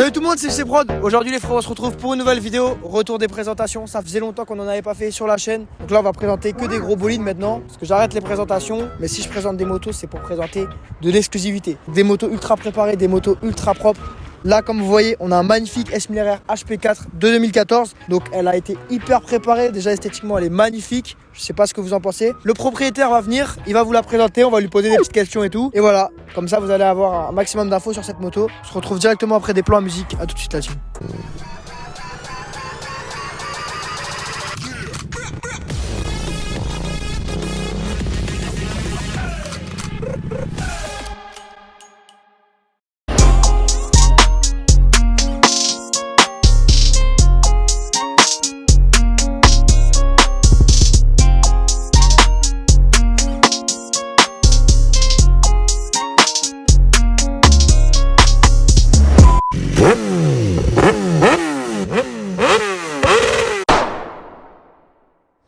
Salut tout le monde, c'est FC Prod. Aujourd'hui les frérots, on se retrouve pour une nouvelle vidéo. Retour des présentations, ça faisait longtemps qu'on n'en avait pas fait sur la chaîne. Donc là on va présenter que des gros bolides maintenant. Parce que j'arrête les présentations. Mais si je présente des motos, c'est pour présenter de l'exclusivité. Des motos ultra préparées, des motos ultra propres. Là comme vous voyez, on a un magnifique S1000RR HP4 de 2014. Donc elle a été hyper préparée. Déjà esthétiquement elle est magnifique. Je sais pas ce que vous en pensez. Le propriétaire va venir, il va vous la présenter, on va lui poser des petites questions et tout. Et voilà, comme ça vous allez avoir un maximum d'infos sur cette moto. On se retrouve directement après des plans en musique. A tout de suite là-dessus.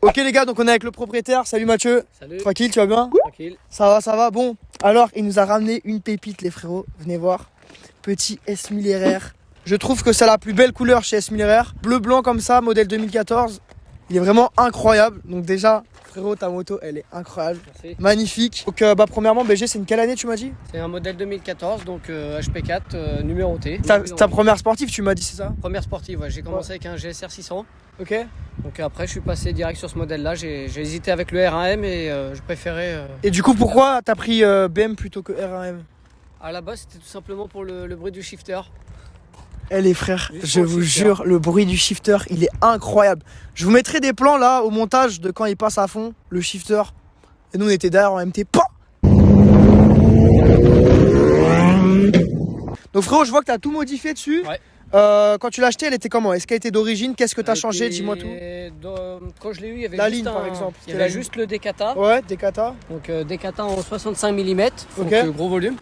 Ok les gars, donc on est avec le propriétaire. Salut Mathieu. Salut. Tranquille, tu vas bien? Tranquille. Ça va. Bon, alors il nous a ramené une pépite les frérots. Venez voir. Petit S1000RR. Je trouve que c'est la plus belle couleur chez S1000RR. Bleu-blanc comme ça, modèle 2014. Il est vraiment incroyable. Donc déjà, frérot, ta moto, elle est incroyable. Merci. Magnifique. Donc premièrement, BG, c'est une quelle année tu m'as dit? C'est un modèle 2014, donc HP4 numéroté. Ta première sportive, tu m'as dit, c'est ça? Première sportive, ouais. J'ai commencé avec un GSR 600. Ok. Donc après, je suis passé direct sur ce modèle-là. J'ai hésité avec le R1M et je préférais. Et du coup, pourquoi t'as pris BM plutôt que R1M? À la base, c'était tout simplement pour le bruit du shifter. Eh les frères, Juste je pour le vous shifter. jure, le bruit du shifter, il est incroyable. Je vous mettrai des plans là au montage de quand il passe à fond, le shifter. Et nous on était derrière en MT. Pan. Donc frérot, je vois que tu as tout modifié dessus. Ouais. Quand tu l'as acheté, elle était comment? Est-ce qu'elle était d'origine? Qu'est-ce que tu as changé? Dis-moi tout. Quand je l'ai eu, il y avait La juste ligne, par exemple. Il y C'était la avait ligne. juste le Decata. Ouais, des katas. Donc Decata en 65 mm, Ok. donc gros volume.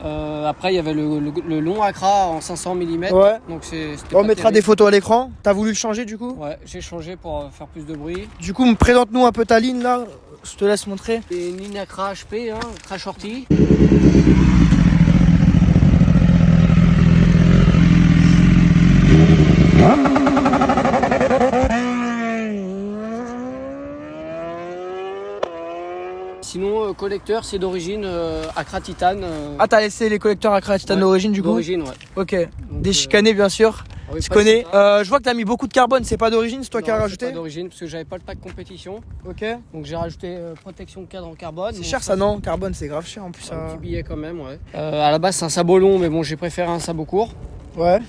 Après, il y avait le long Accra en 500 mm. Ouais. Donc c'était On pas mettra terrible. des photos à l'écran. T'as voulu le changer du coup? Ouais, j'ai changé pour faire plus de bruit. Du coup, présente-nous un peu ta ligne là. Je te laisse montrer. Et une ligne Accra HP, hein, très shorty. Sinon, collecteur, c'est d'origine Accra Titane. Ah, t'as laissé les collecteurs à créatine Ouais, d'origine du coup? D'origine, ouais. Ok. Donc, Des chicanés bien sûr. ah oui, Je pas connais. ça. Je vois que t'as mis beaucoup de carbone. C'est pas d'origine, c'est toi qui as Non, c'est rajouté? pas d'origine parce que j'avais pas le pack compétition. Ok. Donc j'ai rajouté protection cadre en carbone. C'est Donc, cher ça non? Carbone c'est grave cher en plus. Un Ça... petit billet quand même, ouais. À la base, c'est un sabot long, mais bon, j'ai préféré un sabot court. Ouais.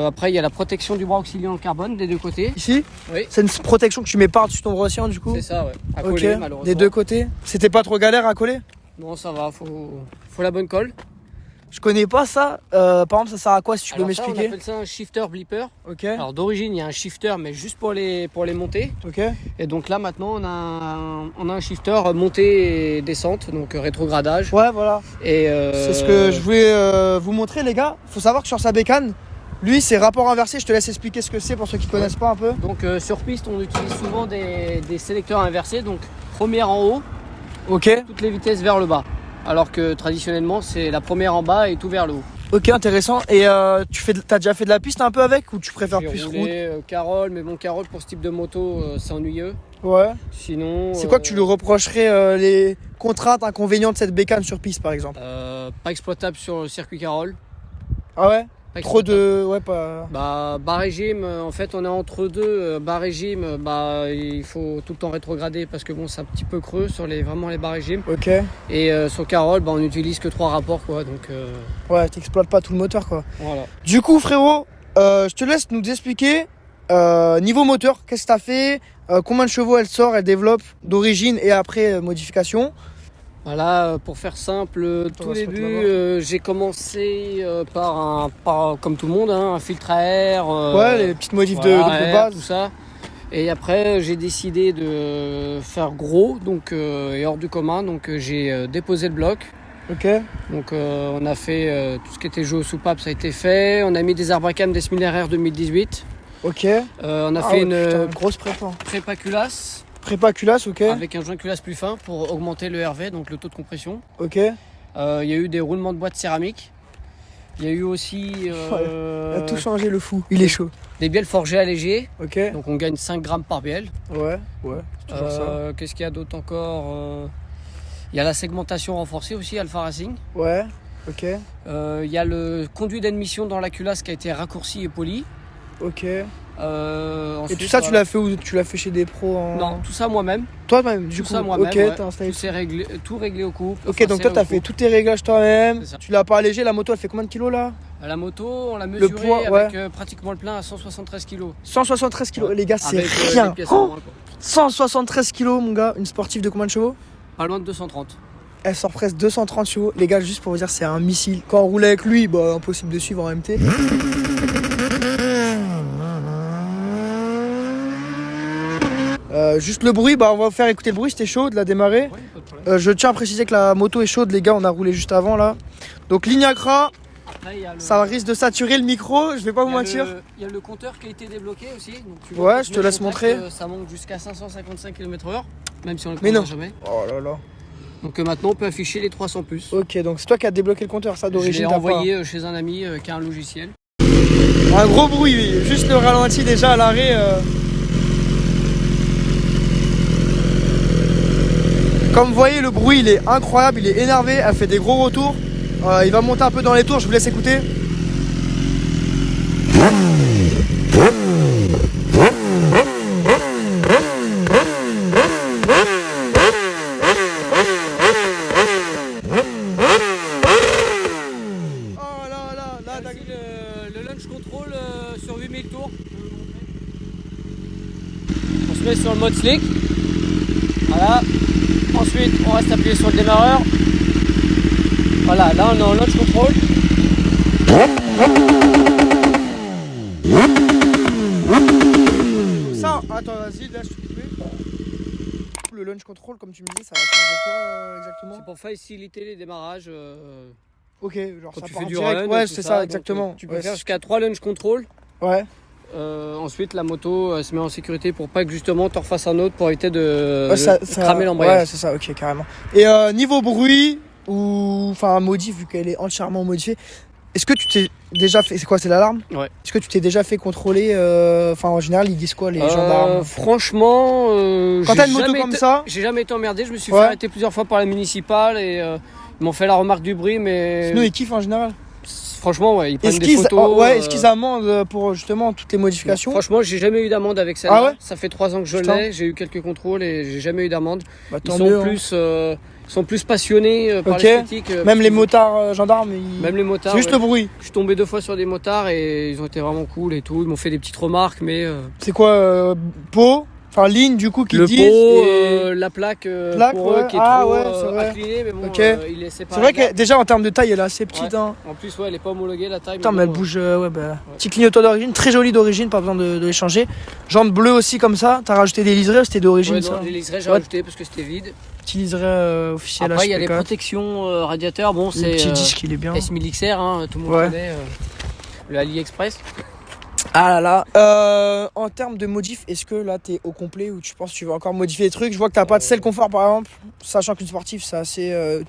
Après, il y a la protection du bras auxiliaire en carbone des deux côtés. Ici? Oui. C'est une protection que tu mets par-dessus ton brossien du coup? C'est ça, ouais. À Ok. coller, malheureusement. Des deux côtés. C'était pas trop galère à coller? Non, ça va, faut la bonne colle. Je connais pas ça. Par exemple, ça sert à quoi si tu peux Alors ça, on m'expliquer? appelle ça un shifter blipper. Ok. Alors d'origine, il y a un shifter, mais juste pour les monter. Ok. Et donc là, maintenant, on a un shifter montée et descente, donc rétrogradage. Ouais, voilà. Et C'est ce que je voulais vous montrer, les gars. Faut savoir que sur sa bécane, lui, c'est rapport inversé. Je te laisse expliquer ce que c'est pour ceux qui connaissent pas un peu. Donc sur piste, on utilise souvent des sélecteurs inversés. Donc première en haut, Ok. toutes les vitesses vers le bas. Alors que traditionnellement, c'est la première en bas et tout vers le haut. Ok, intéressant. Et t'as déjà fait de la piste un peu avec ou tu préfères J'ai plus route? roulé Carole, mais bon, Carole pour ce type de moto, c'est ennuyeux. Ouais. Sinon. C'est quoi que tu lui reprocherais les contraintes, inconvénients de cette bécane sur piste par exemple? Pas exploitable sur le circuit Carole. Ah ouais? Pas Trop exploitable. de. Ouais, pas. Bas régime, en fait, on est entre deux. Bas régime, il faut tout le temps rétrograder parce que bon, c'est un petit peu creux sur vraiment les bas régimes. Ok. Et sur Carole, on n'utilise que 3 rapports, quoi. Donc Ouais, t'exploites pas tout le moteur quoi. voilà. Du coup, frérot, je te laisse nous expliquer niveau moteur, qu'est-ce que t'as fait, combien de chevaux elle sort, elle développe d'origine et après modification. Voilà, pour faire simple, On tout va se mettre début, j'ai commencé par comme tout le monde, hein, un filtre à air. Ouais, les petites modifs voilà, de air, base. tout ça. Et après, j'ai décidé de faire gros, donc et hors du commun. Donc j'ai déposé le bloc. Ok. Donc on a fait tout ce qui était jeu aux soupapes, ça a été fait. On a mis des arbres à cam des S1000RR 2018. Ok. On a Ah fait ouais, une putain, grosse prépa. prépa culasse Prépa culasse, ok. avec un joint culasse plus fin pour augmenter le RV, donc le taux de compression. Ok. Il y a eu des roulements de boîte céramique. Il y a eu aussi Il a tout changé le fou. Il est chaud. des bielles forgées allégées. Ok. Donc on gagne 5 grammes par bielle. Ouais. C'est toujours ça. Qu'est-ce qu'il y a d'autre encore Il y a la segmentation renforcée aussi, Alpha Racing. Ouais. Ok. Il y a le conduit d'admission dans la culasse qui a été raccourci et poli. Ok. Ensuite, Et tout ça, tu l'as fait où? Tu l'as fait chez des pros en... Non, tout ça moi-même. Toi-même, du Tout coup. ça moi-même. Ok, ouais. t'as installé. Tout réglé au couple. Ok, donc toi, t'as fait tous tes réglages toi-même. C'est ça. Tu l'as pas allégé. La moto, elle fait combien de kilos là? La moto, on l'a mesurée poids, avec pratiquement le plein à 173 kg. 173 kilos. Ouais. Les gars, c'est Avec rien. les pièces en moins, quoi. 173 kilos, mon gars. Une sportive de combien de chevaux? Pas loin de 230. Elle sort presque 230 chevaux. Les gars, juste pour vous dire, c'est un missile. Quand on roulait avec lui, bah, impossible de suivre en MT. Juste le bruit, bah on va vous faire écouter le bruit, c'était chaud de la démarrer. Ouais, pas de problème. Je tiens à préciser que la moto est chaude, les gars, on a roulé juste avant là. Donc ligne accra, Après, il y a le- ça risque de saturer le micro, je vais pas vous il y a mentir. Il y a le compteur qui a été débloqué aussi. Donc tu Ouais, vois, je te laisse le contact, montrer. Ça monte jusqu'à 555 km/h, même si on le Mais contrôle non. jamais. Oh là là. Donc maintenant on peut afficher les 300 plus. Ok, donc c'est toi qui as débloqué le compteur, ça Je l'ai d'origine t'as envoyé chez un ami qui a un logiciel. pas. Un gros bruit, oui. Juste le ralenti déjà à l'arrêt. Comme vous voyez, le bruit il est incroyable, il est énervé, elle fait des gros retours. Il va monter un peu dans les tours, je vous laisse écouter. Oh là là, là, Là, le launch control sur 8000 tours. On se met sur le mode slick. Voilà. Ensuite, on reste appuyé sur le démarreur. Voilà, là on est en launch control. ça, attends, vas-y, là je te coupe. Le launch control, comme tu me dis, ça va changer quoi exactement? C'est pour faciliter les démarrages. Ok, genre Quand ça tu part fais du direct. run, Ouais, tout c'est ça, donc, exactement. tu peux Ouais, faire jusqu'à 3 launch control. Ouais. Ensuite, la moto se met en sécurité pour pas que justement tu en refasses un autre pour éviter de Ouais, cramer Ouais, l'embrayage. c'est ça, ok, carrément. Et niveau bruit, ou enfin modif, vu qu'elle est entièrement modifiée, est-ce que tu t'es déjà fait. C'est quoi, c'est l'alarme? Ouais. Est-ce que tu t'es déjà fait contrôler? Enfin, en général, ils disent quoi, les gendarmes? Franchement, Quand j'ai t'as une moto jamais comme été- ça. j'ai jamais été emmerdé. Je me suis Ouais. fait arrêter plusieurs fois par la municipale et ils m'ont fait la remarque du bruit, mais Sinon, ils kiffent en général. franchement, ouais, ils prennent Est-ce des qu'ils photos. est-ce qu'ils amendent pour justement toutes les modifications? Franchement, j'ai jamais eu d'amende avec celle-là. Ah ouais? Ça fait 3 ans que je Putain. l'ai. J'ai eu quelques contrôles et j'ai jamais eu d'amende. Bah, Ils tant sont mieux, hein. plus, sont plus passionnés par Ok. l'esthétique. Même les motards gendarmes, ils... Même les motards. c'est juste ouais. le bruit. Je suis tombé 2 fois sur des motards et ils ont été vraiment cool et tout. Ils m'ont fait des petites remarques, mais C'est quoi, pot? Enfin, ligne du coup qui le disent. pot, et- la plaque, Plaque, pour eux ouais. qui est Ah trop ouais, c'est vrai. inclinée, mais bon, Ok. il est séparé. C'est vrai de là. que déjà en termes de taille, elle est assez petite. Ouais. Hein. En plus, ouais, elle est pas homologuée la taille. Putain, mais elle bon, bouge. Ouais, bah. Petit clignotant d'origine, très joli d'origine, pas besoin de les changer. Jantes bleues aussi comme ça. T'as rajouté des liserés ou c'était d'origine Ouais, ça? non, les liserés, j'ai Ouais. rajouté parce que c'était vide. Petit liseré officiel. Après, il y a les HP4. protections radiateurs. Bon, Le c'est petit disque, il est bien. S1000XR, hein, tout le monde Ouais. connaît. Le AliExpress. Ah là là. En termes de modif, est-ce que là t'es au complet ou tu penses que tu vas encore modifier des trucs? Je vois que t'as pas de selle confort par exemple, sachant qu'une sportive c'est assez.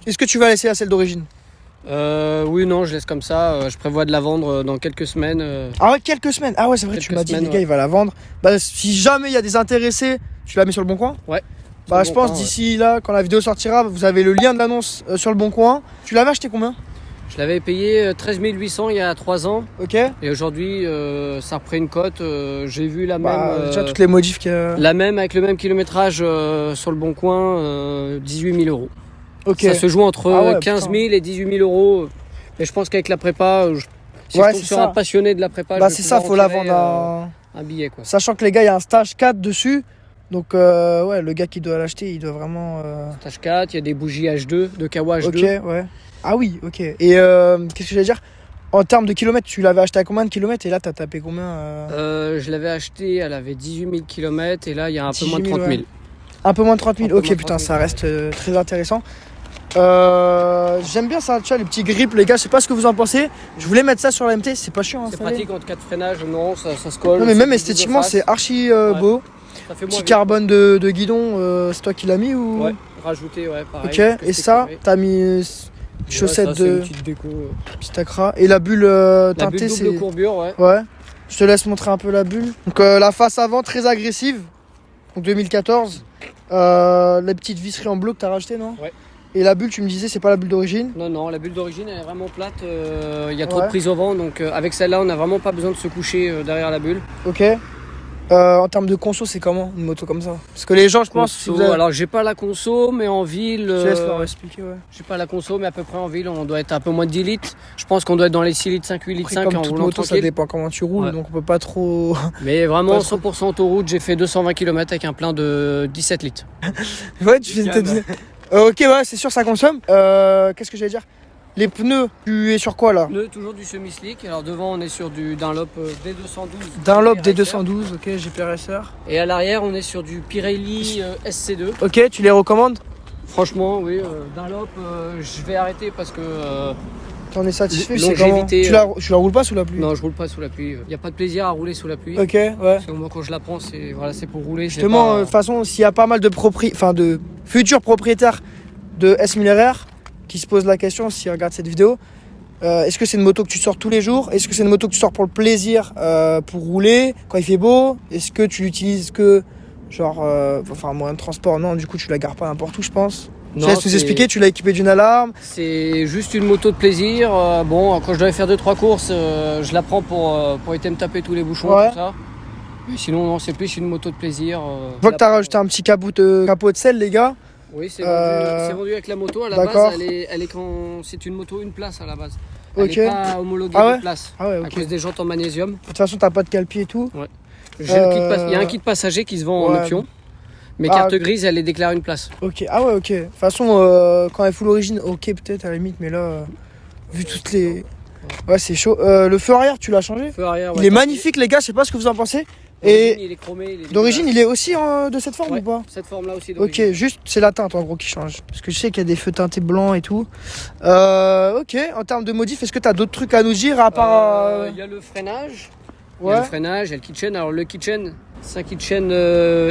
Est-ce que tu vas laisser la selle d'origine? Oui, non, je laisse comme ça. Je prévois de la vendre dans quelques semaines. Ah ouais, quelques semaines. Ah ouais, c'est vrai, tu Quelques m'as dit, semaines, les gars, il va la vendre. Bah, si jamais il y a des intéressés, tu la mets sur le bon coin? Ouais. Bah, Sur je le Bon pense Coin, d'ici là, quand la vidéo sortira, vous avez le lien de l'annonce sur le bon coin. Tu l'avais acheté combien? Je l'avais payé 13 800 il y a 3 ans. Ok. Et aujourd'hui, ça a repris une cote. J'ai vu la Bah, même. déjà toutes les modifs qu'il y a. La même avec le même kilométrage sur le Bon Coin, 18 000 euros. Ok. Ça se joue entre Ah ouais, 15 000 putain. et 18 000 euros. Et je pense qu'avec la prépa, si Ouais, je tombe c'est sur ça. un passionné de la prépa, Bah, je vais c'est ça, pouvoir faut en la tirer, vendre à. un billet, quoi. Sachant que les gars, il y a un stage 4 dessus. Donc, ouais, le gars qui doit l'acheter, il doit vraiment. Stage 4, il y a des bougies H2, de Kawa H2. Ok, ouais. Ah oui, ok. Et qu'est-ce que j'allais dire? En termes de kilomètres, tu l'avais acheté à combien de kilomètres? Et là, t'as tapé combien Je l'avais acheté, elle avait 18 000 km et là, il y a un peu 18 moins de 000, 30 000. ouais. Un peu moins de 30 000. Un peu Ok, moins de putain, 30 000, ça ouais. reste très intéressant. J'aime bien ça, tu vois, les petits grips, les gars. Je sais pas ce que vous en pensez. Je voulais mettre ça sur la MT, c'est pas chiant. C'est ça allait. pratique en cas de freinage, non, ça se colle. Non, mais c'est même plus esthétiquement, double c'est face. archi Ouais. beau. Ça fait moins Petit vite. carbone de guidon, c'est toi qui l'as mis ou? Ouais, rajouté, ouais, pareil. Ok, parce que et c'est ça, carré. t'as mis chaussettes c'est une de petite déco. petit acra. Et la bulle La teintée, bulle double c'est. courbure, ouais. Ouais. Je te laisse montrer un peu la bulle. Donc la face avant très agressive. Donc 2014. Les petites visseries en bleu que t'as racheté, non? Ouais. Et la bulle, tu me disais, c'est pas la bulle d'origine? Non, la bulle d'origine elle est vraiment plate. Il y a trop Ouais. de prise au vent, donc avec celle-là, on n'a vraiment pas besoin de se coucher derrière la bulle. Ok. En termes de conso, c'est comment une moto comme ça? Parce que les gens, je pense, si Conso, vous avez... alors j'ai pas la conso, mais en ville. Je laisse leur expliquer, ouais. J'ai pas la conso, mais à peu près en ville, on doit être un peu moins de 10 litres. Je pense qu'on doit être dans les 6 litres, 5, 8 litres, Après, 5 comme en toute roulant moto, ça tranquille. dépend comment tu roules, Ouais. donc on peut pas trop. Mais vraiment, Pas trop. 100% autoroute, j'ai fait 220 km avec un plein de 17 litres. Ouais, tu fais Calme. Ok, ouais, c'est sûr, ça consomme. Qu'est-ce que j'allais dire? Les pneus, tu es sur quoi là? Pneus, toujours du semi-slick. Alors devant, on est sur du Dunlop D212. Dunlop GP Racer. D212, ok, GP Racer. Et à l'arrière, on est sur du Pirelli SC2. Ok, tu les recommandes? Franchement, oui, Dunlop, je vais arrêter parce que T'en es satisfait? C'est Longévité, comment tu la roules pas sous la pluie? non, je roule pas sous la pluie. Il n'y a pas de plaisir à rouler sous la pluie. Ok, ouais. Parce que moi, quand je la prends, c'est voilà, c'est pour rouler. c'est Justement, pas- de toute façon, s'il y a pas mal de de futurs propriétaires de S1000RR qui se posent la question s'ils regardent cette vidéo, est-ce que c'est une moto que tu sors tous les jours? Est-ce que c'est une moto que tu sors pour le plaisir, pour rouler quand il fait beau? Est-ce que tu l'utilises que genre, enfin, moyen de transport? Non, du coup, tu la gares pas n'importe où, je pense. Je Non, laisse nous c'est- expliquer, tu l'as équipé d'une alarme. C'est juste une moto de plaisir. Bon, quand je dois faire 2-3 courses, je la prends pour éviter de me taper tous les bouchons, Ouais. tout ça. Mais sinon, non, c'est plus une moto de plaisir. Je vois que t'as rajouté un petit capot de sel, les gars. Oui, c'est Euh, vendu avec la moto. À la d'accord. base, elle est quand c'est une moto une place à la base. Elle Ok. n'est pas homologuée Ah ouais de place. Ah ouais, À ok. cause des jantes en magnésium. De toute façon, t'as pas de calpi et tout. J'ai le kit il y a un kit passager qui se vend en ouais. option. Mais Ah. carte grise, elle est déclarée une place. Ok, ah ouais, ok. De toute façon, quand elle est full origine, ok, peut-être à la limite, mais là, vu toutes les. Ouais, c'est chaud. Le feu arrière, tu l'as changé? Feu arrière, Il ouais, est magnifique, les gars, je sais pas ce que vous en pensez. Et il est chromé. d'origine, il est aussi de cette forme Ouais, ou pas? cette forme-là aussi Ok, d'origine. juste c'est la teinte en gros qui change. Parce que je sais qu'il y a des feux teintés blancs et tout. Ok, en termes de modif, est-ce que t'as d'autres trucs à nous dire à part. Il y a le freinage. Il y a Ouais, le freinage, il y a le kitchen. Alors le kitchen, c'est un kitchen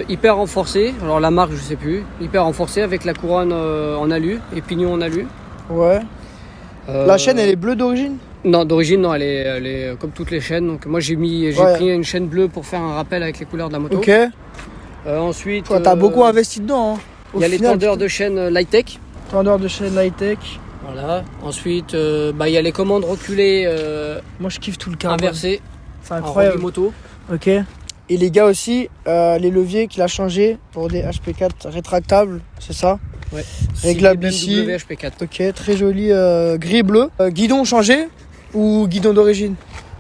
hyper renforcé. Alors la marque, je sais plus. Hyper renforcé avec la couronne en alu et pignon en alu. ouais. La chaîne, elle est bleue d'origine? Non, d'origine, non, elle est comme toutes les chaînes. Donc moi, j'ai Ouais. pris une chaîne bleue pour faire un rappel avec les couleurs de la moto. Ok. Ensuite, Toi, t'as beaucoup investi dedans. Hein. il y a les tendeurs de chaîne Lightech. Tendeurs de chaîne high-tech. Voilà. Ensuite, il y a les commandes reculées Moi, je kiffe tout le carbone. inversées C'est en incroyable. rallye moto. Ok. Et les gars aussi, les leviers qu'il a changé pour des HP4 rétractables, c'est ça? Ouais. Réglable BMW ici. HP4. Ok, très joli gris bleu. Guidon changé ou guidon d'origine?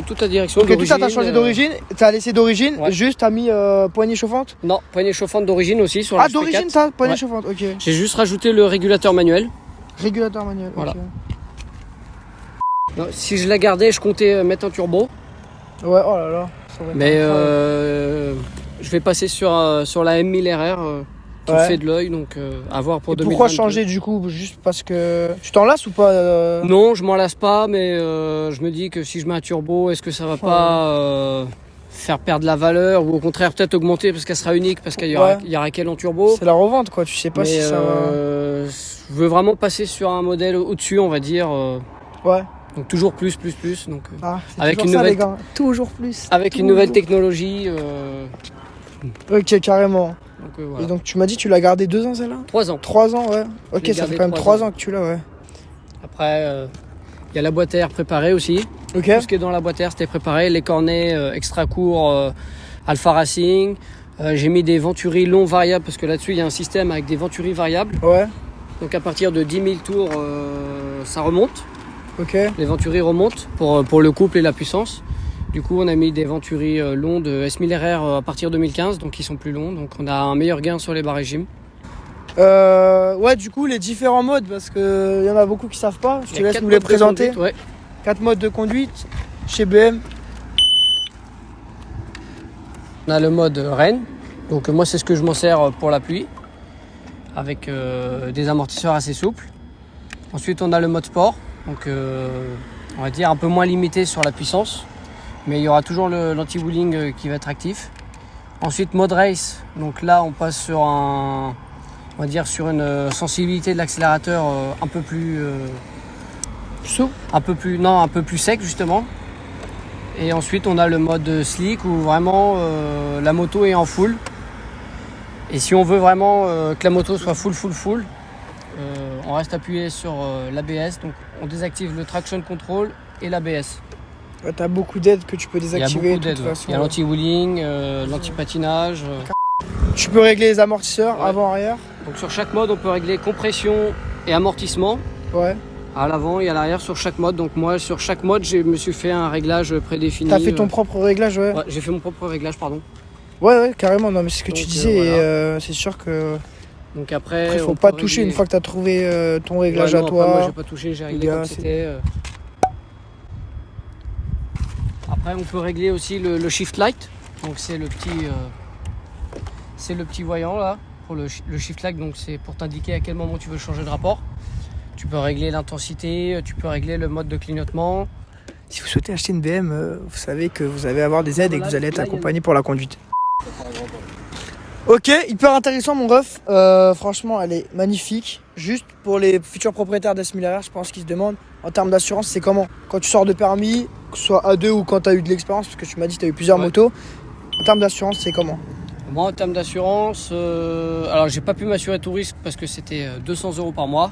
Toute la direction Ok, tout d'origine. ça t'as changé d'origine, t'as laissé d'origine, Ouais. juste t'as mis poignée chauffante? Non, poignée chauffante d'origine aussi sur la Ah, HP4. d'origine t'as poignée Ouais. chauffante, ok. J'ai juste rajouté le régulateur manuel. Régulateur manuel, Voilà. ok. Non, si je la gardais, je comptais mettre un turbo. Ouais, oh là là. ça va être Mais incroyable. je vais passer sur la M1000RR qui Ouais. fait de l'œil, donc à voir pour Et 2022. pourquoi changer du coup? Juste parce que. Tu t'en lasses ou pas Non, je m'en lasse pas, mais je me dis que si je mets un turbo, est-ce que ça va pas faire perdre la valeur ou au contraire peut-être augmenter parce qu'elle sera unique, parce qu'il y aura, Ouais. il y aura qu'elle en turbo. C'est la revente quoi, tu sais pas Mais si ça va. je veux vraiment passer sur un modèle au-dessus, on va dire. Ouais. Donc toujours plus. Donc, Ah, c'est avec toujours une ça, nouvelle- les gars. Toujours plus. avec une Toujours. nouvelle technologie. Ok, carrément. Donc, voilà. Et donc tu m'as dit tu l'as gardé 2 ans celle-là? 3 ans. 3 ans, ouais. Ok, l'ai ça gardé fait quand même 3 3 ans que tu l'as, ouais. Après, il y a la boîte à air préparée aussi. Ok. Tout ce qui est dans la boîte à air, c'était préparé. Les cornets extra courts Alpha Racing. J'ai mis des venturis longs variables parce que là-dessus, il y a un système avec des venturis variables. Ouais, Donc à partir de 10 000 tours, ça remonte. ok. Les venturis remontent pour le couple et la puissance. Du coup, on a mis des venturis longs de S1000RR à partir de 2015, donc ils sont plus longs. Donc on a un meilleur gain sur les bas régimes. Ouais, du coup, les différents modes, parce qu'il y en a beaucoup qui savent pas. Je Il te y a laisse 4 nous les modes de présenter. conduite, ouais. 4 modes de conduite chez BM. On a le mode Rennes. Donc moi, c'est ce que je m'en sers pour la pluie, avec des amortisseurs assez souples. Ensuite, on a le mode sport. Donc on va dire un peu moins limité sur la puissance, mais il y aura toujours l'anti-wheeling qui va être actif. Ensuite, mode race. Donc là, on passe sur on va dire sur une sensibilité de l'accélérateur un peu plus Souple. un peu plus sec justement. Et ensuite on a le mode slick où vraiment la moto est en full. Et si on veut vraiment que la moto soit full, on reste appuyé sur l'ABS. Donc on désactive le traction control et l'ABS. Ouais, t'as beaucoup d'aides que tu peux désactiver. Il y a beaucoup d'aides. Il y a l'anti-wheeling, l'anti-patinage. Tu peux régler les amortisseurs avant-arrière. Donc sur chaque mode on peut régler compression et amortissement. Ouais. À l'avant et à l'arrière sur chaque mode. Donc moi sur chaque mode je me suis fait un réglage prédéfini. T'as fait ton propre réglage, ouais. Ouais, j'ai fait mon propre réglage, pardon. Ouais, carrément. Non mais c'est ce que tu disais. Voilà. Et c'est sûr que. Donc après Faut pas toucher une fois que t'as trouvé ton réglage à toi. Moi j'ai pas touché, j'ai réglé comme c'était. Après on peut régler aussi le shift light. Donc c'est le petit voyant là pour le shift light. Donc c'est pour t'indiquer à quel moment tu veux changer de rapport. Tu peux régler l'intensité, tu peux régler le mode de clignotement. Si vous souhaitez acheter une BM, vous savez que vous allez avoir des aides et que vous allez être accompagné pour la conduite. Ok, hyper intéressant mon ref. Franchement, elle est magnifique. Juste pour les futurs propriétaires d'S1000RR, je pense qu'ils se demandent en termes d'assurance, c'est comment? Quand tu sors de permis, que ce soit A2 ou quand tu as eu de l'expérience, parce que tu m'as dit que tu as eu plusieurs motos, en termes d'assurance, c'est comment? Moi en termes d'assurance, alors j'ai pas pu m'assurer tout risque parce que c'était 200 € par mois.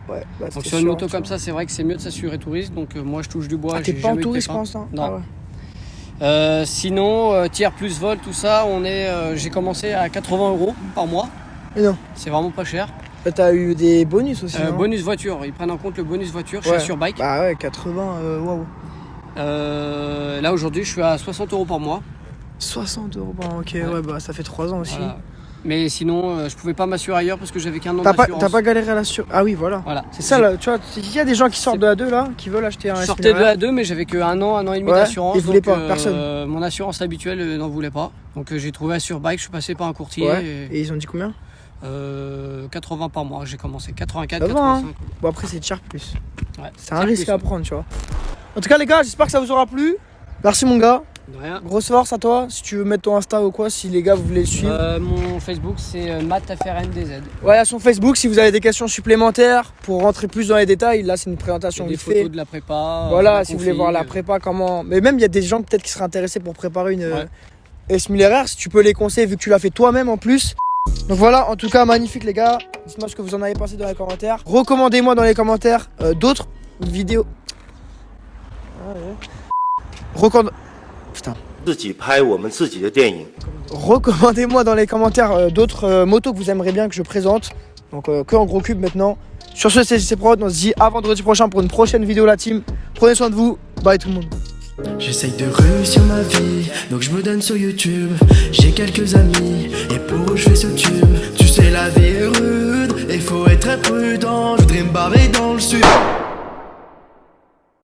Ouais, donc sur une moto comme ça, c'est vrai que c'est mieux de s'assurer tout risque. Donc moi je touche du bois. Ah, t'es pas en tout risque, je pense, hein? Non. Ah ouais. Sinon, tiers plus vol, tout ça, j'ai commencé à 80 € par mois. Mais non. C'est vraiment pas cher. T'as eu des bonus aussi, non? Bonus voiture, ils prennent en compte le bonus voiture chez Surbike. Bah ouais, 80, waouh. Là aujourd'hui, je suis à 60 € par mois. 60 €, bon, ok, ouais, bah ça fait 3 ans aussi. Voilà. Mais sinon, je pouvais pas m'assurer ailleurs parce que j'avais qu'un an d'assurance. T'as pas galéré à l'assurance? Ah oui, voilà. C'est ça, là, tu vois, il y a des gens qui sortent de A2 là, qui veulent acheter un S1000RR. Je sortais de A2, mais j'avais que un an et demi d'assurance. Ils voulaient pas, personne. Mon assurance habituelle n'en voulait pas. Donc j'ai trouvé à Surbike, je suis passé par un courtier. Et ils ont dit combien? 80 par mois, j'ai commencé 84, 85. Hein. Bon après c'est cher plus. Ouais, c'est un risque à prendre, tu vois. En tout cas les gars, j'espère que ça vous aura plu. Merci mon gars. De rien. Grosse force à toi. Si tu veux mettre ton Insta ou quoi, si les gars vous voulez le suivre. Mon Facebook c'est MattFRNDZ. Voilà, sur Facebook, si vous avez des questions supplémentaires pour rentrer plus dans les détails, là c'est une présentation des photos de la prépa. Voilà, si vous voulez voir la prépa, comment. Mais même il y a des gens peut-être qui seraient intéressés pour préparer une S1000RR, si tu peux les conseiller vu que tu l'as fait toi-même en plus. Donc voilà, en tout cas magnifique les gars. Dites-moi ce que vous en avez pensé dans les commentaires. Recommandez-moi dans les commentaires d'autres vidéos. Putain. Recommandez-moi dans les commentaires d'autres motos que vous aimeriez bien que je présente. Donc que en gros cube maintenant. Sur ce, c'est Prod. On se dit à vendredi prochain pour une prochaine vidéo la team. Prenez soin de vous. Bye tout le monde. J'essaye de réussir ma vie, donc je me donne sur YouTube. J'ai quelques amis, et pour eux je fais ce tube. Tu sais la vie est rude, et faut être très prudent. Je voudrais me barrer dans le sud.